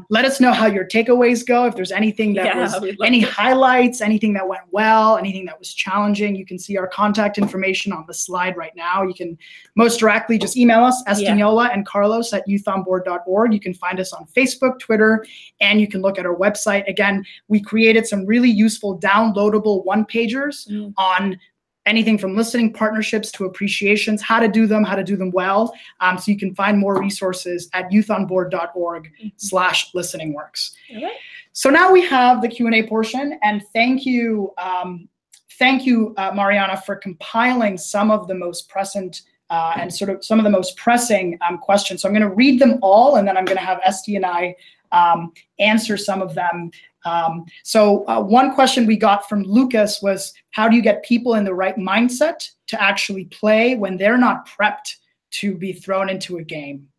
Let us know how your takeaways go. If there's anything that was, any highlights, anything that went well, anything that was challenging, you can see our contact information on the slide right now. You can most directly just email us, Espanola and Carlos at youthonboard.org. You can find us on Facebook, Twitter, and you can look at our website. Again, we created some really useful downloadable one-pagers on anything from listening partnerships to appreciations, how to do them well. So you can find more resources at youthonboard.org/listeningworks. All right. So now we have the Q&A portion, and thank you, Mariana, for compiling some of the most present and sort of some of the most pressing questions. So I'm going to read them all, and then I'm going to have Esty and I answer some of them. So one question we got from Lucas was, how do you get people in the right mindset to actually play when they're not prepped to be thrown into a game?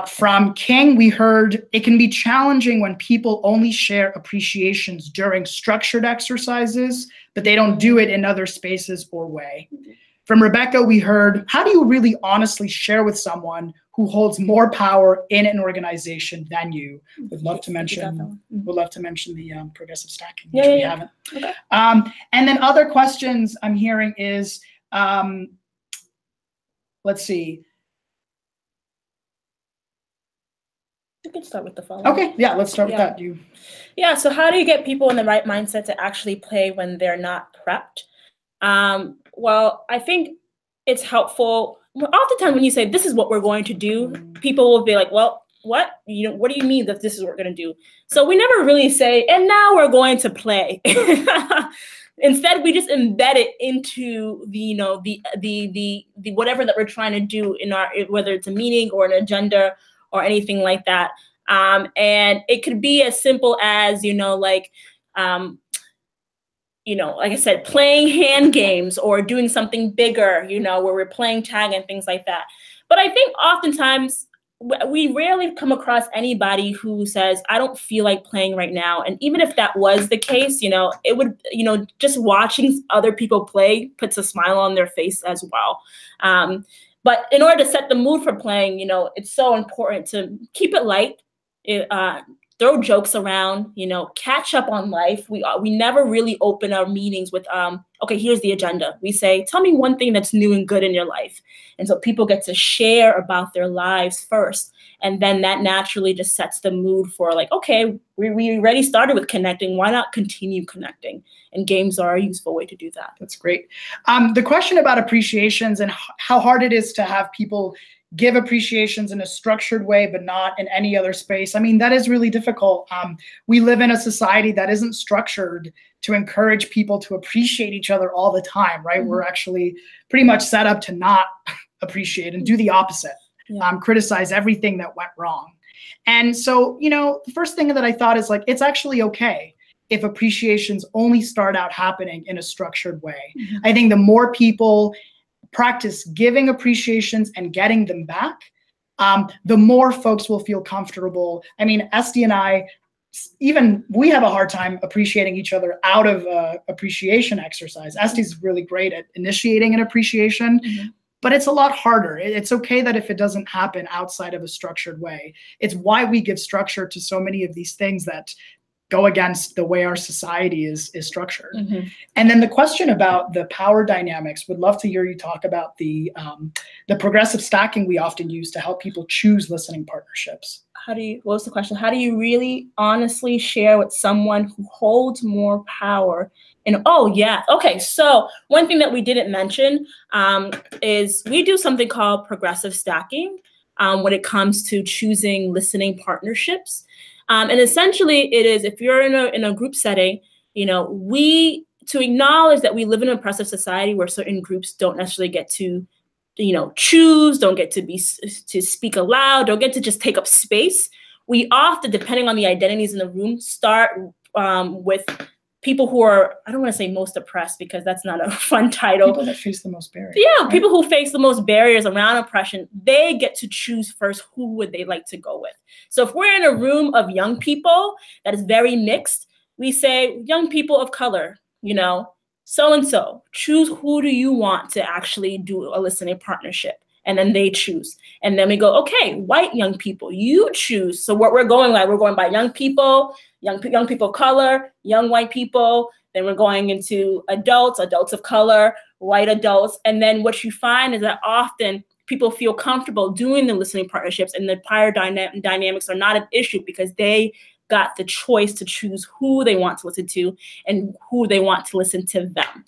From King, we heard it can be challenging when people only share appreciations during structured exercises, but they don't do it in other spaces or way. From Rebecca, we heard, how do you really honestly share with someone who holds more power in an organization than you? Would love to mention the progressive stacking, which we haven't. Okay. And then other questions I'm hearing is, let's see. You can start with the following. Okay, yeah, let's start with that. Yeah, so how do you get people in the right mindset to actually play when they're not prepped? Well, I think it's helpful. Oftentimes when you say, this is what we're going to do, people will be like, well, what? What do you mean that this is what we're going to do? So we never really say, and now we're going to play. Instead, we just embed it into the, you know, the whatever that we're trying to do in our, whether it's a meeting or an agenda or anything like that. And it could be as simple as, you know, like I said, playing hand games or doing something bigger, you know, where we're playing tag and things like that. But I think oftentimes we rarely come across anybody who says, I don't feel like playing right now. And even if that was the case, you know, it would, you know, just watching other people play puts a smile on their face as well. But in order to set the mood for playing, you know, it's so important to keep it light, throw jokes around, you know, catch up on life. We never really open our meetings with, okay, here's the agenda. We say, tell me one thing that's new and good in your life. And so people get to share about their lives first. And then that naturally just sets the mood for like, okay, we already started with connecting. Why not continue connecting? And games are a useful way to do that. That's great. The question about appreciations and how hard it is to have people give appreciations in a structured way, but not in any other space. I mean, that is really difficult. We live in a society that isn't structured to encourage people to appreciate each other all the time, right? Mm-hmm. We're actually pretty much set up to not appreciate and do the opposite, criticize everything that went wrong. And so, you know, the first thing that I thought is like, it's actually okay if appreciations only start out happening in a structured way. Mm-hmm. I think the more people practice giving appreciations and getting them back, the more folks will feel comfortable. I mean, Esty and I, even we have a hard time appreciating each other out of appreciation exercise. Esty's really great at initiating an appreciation, mm-hmm. but it's a lot harder. It's okay that if it doesn't happen outside of a structured way. It's why we give structure to so many of these things that go against the way our society is structured. Mm-hmm. And then the question about the power dynamics, would love to hear you talk about the progressive stacking we often use to help people choose listening partnerships. What was the question? How do you really honestly share with someone who holds more power? And okay. So one thing that we didn't mention is we do something called progressive stacking when it comes to choosing listening partnerships. And essentially it is, if you're in a group setting, you know, to acknowledge that we live in an oppressive society where certain groups don't necessarily get to, you know, choose, don't get to speak aloud, don't get to just take up space. We often, depending on the identities in the room, start with people who are, I don't want to say most oppressed because that's not a fun title. People that face the most barriers. Yeah, right? People who face the most barriers around oppression, they get to choose first who would they like to go with. So if we're in a room of young people that is very mixed, we say, young people of color, you know, so-and-so, choose who do you want to actually do a listening partnership. And then they choose. And then we go, okay, white young people, you choose. So what we're going by young people of color, young white people. Then we're going into adults of color, white adults. And then what you find is that often people feel comfortable doing the listening partnerships and the power dynamics are not an issue because they got the choice to choose who they want to listen to and who they want to listen to them.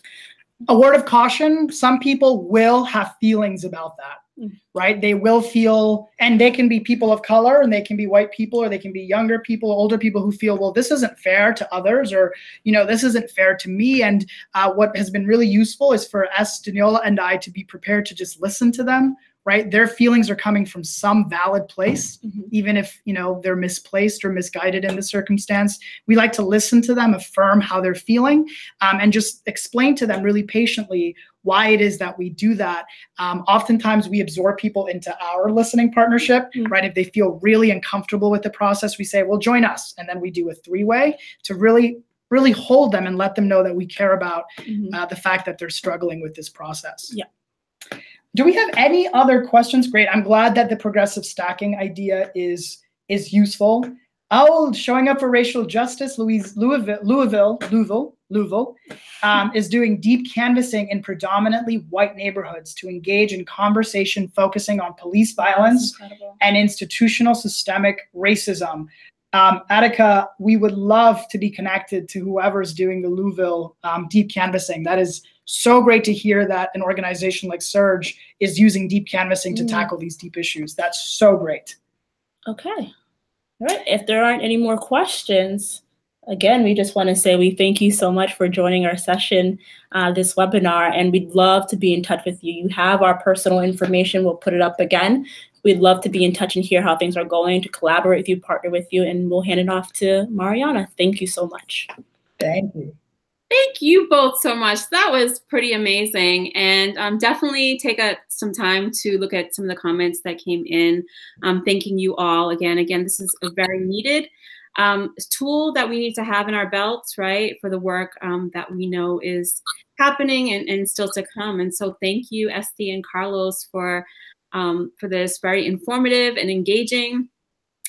A word of caution, some people will have feelings about that, right? They will feel, and they can be people of color and they can be white people or they can be younger people, older people who feel, well, this isn't fair to others or, you know, this isn't fair to me. And what has been really useful is for Daniela and I to be prepared to just listen to them, right? Their feelings are coming from some valid place, even if, you know, they're misplaced or misguided in the circumstance. We like to listen to them, affirm how they're feeling, and just explain to them really patiently why it is that we do that. Oftentimes we absorb people into our listening partnership, right? If they feel really uncomfortable with the process, we say, well, join us. And then we do a three-way to really hold them and let them know that we care about the fact that they're struggling with this process. Yeah. Do we have any other questions? Great. I'm glad that the progressive stacking idea is useful. Showing up for racial justice, Louisville is doing deep canvassing in predominantly white neighborhoods to engage in conversation focusing on police violence and institutional systemic racism. Attica, we would love to be connected to whoever's doing the Louisville deep canvassing. That is so great to hear that an organization like Surge is using deep canvassing to tackle these deep issues. That's so great. Okay. All right. If there aren't any more questions, Again, we just want to say we thank you so much for joining our session, this webinar, and we'd love to be in touch with you. You have our personal information. We'll put it up again. We'd love to be in touch and hear how things are going, to collaborate with you, partner with you, and we'll hand it off to Mariana. Thank you so much. Thank you. Thank you both so much. That was pretty amazing. And definitely take some time to look at some of the comments that came in. Thanking you all again. This is a very needed tool that we need to have in our belts, right, for the work that we know is happening and still to come. And so thank you, Esty and Carlos, for this very informative and engaging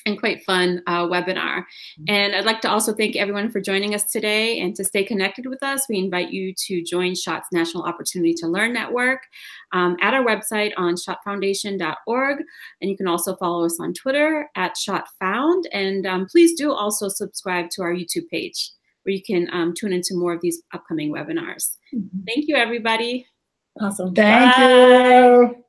and quite fun webinar. And I'd like to also thank everyone for joining us today. And to stay connected with us, we invite you to join SHOT's National Opportunity to Learn Network at our website on shotfoundation.org. And you can also follow us on Twitter at ShotFound. And please do also subscribe to our YouTube page, where you can tune into more of these upcoming webinars. Thank you, everybody. Awesome. Thank Bye. you.